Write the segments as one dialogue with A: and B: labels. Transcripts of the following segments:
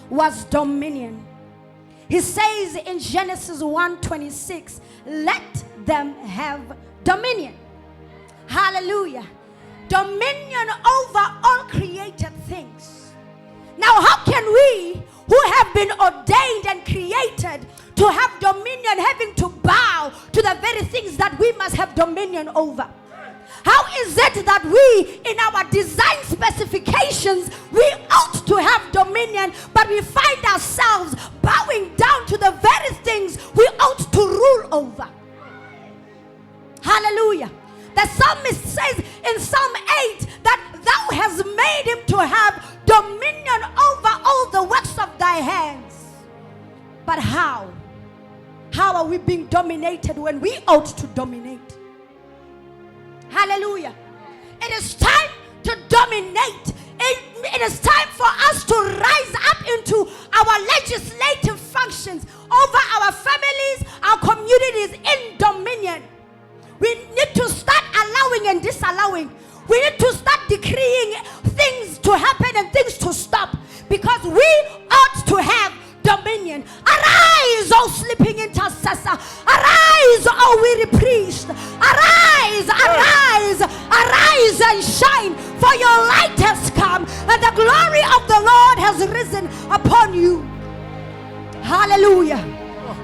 A: was dominion. He says in Genesis 1:26, let them have dominion. Hallelujah. Dominion over all created things. Now, how can we, who have been ordained and created to have dominion, having to bow to the very things that we must have dominion over? How is it that we, in our design specifications, we ought to have dominion, but we find ourselves bowing down to the very things we ought to rule over? Hallelujah. The psalmist says in Psalm 8 that thou hast made him to have dominion over all the works of thy hands. But how? How are we being dominated when we ought to dominate? Hallelujah. It is time to dominate. It is time for us to rise up into our legislative functions over our families, our communities in dominion. We need to start allowing and disallowing. We need to start decreeing things to happen and things to stop, because we ought to have dominion. Arise, O sleeping intercessor. Arise, O weary priest. Arise, arise, arise and shine, for your light has come and the glory of the Lord has risen upon you. Hallelujah.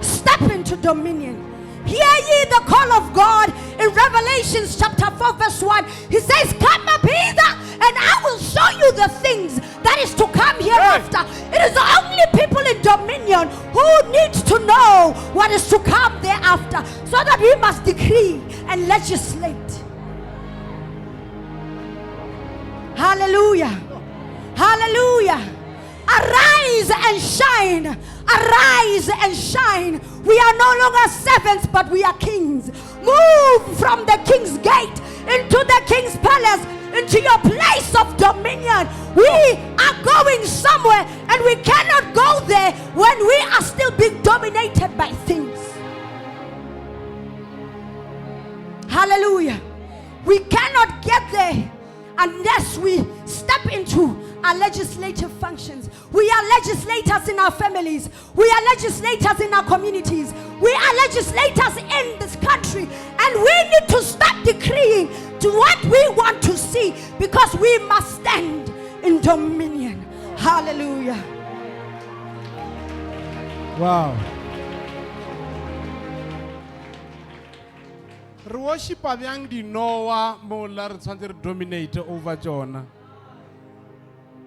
A: Step into dominion. Hear ye the call of God in Revelation chapter 4 verse 1. He says, come up hither and I will show you the things that is to come hereafter. It is only people in dominion who need to know what is to come thereafter, so that we must decree and legislate. Hallelujah. Hallelujah. Arise and shine. Arise and shine. We are no longer servants, but we are kings. Move from the king's gate into the king's palace, into your place of dominion. We are going somewhere, and we cannot go there when we are still being dominated by things. Hallelujah. We cannot get there unless we step into our legislative functions. We are legislators in our families. We are legislators in our communities. We are legislators in this country. And we need to start decreeing to what we want to see, because we must stand in dominion. Hallelujah.
B: Wow. Re worship abang di Noah mo la re tshwantse re dominate over Jonah.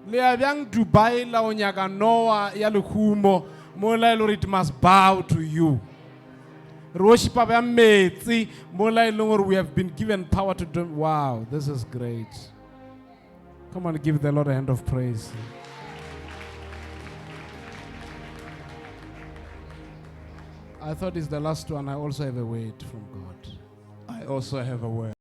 B: Le abang Dubai la o nyaka Noah ya lehumo mo la ile it must bow to you. Re worship abang metsi mo la ile we have been given power to do. Wow, this is great. Come on, give the Lord a hand of praise. I thought it's the last one. I also have a word from God.
C: I also have a word.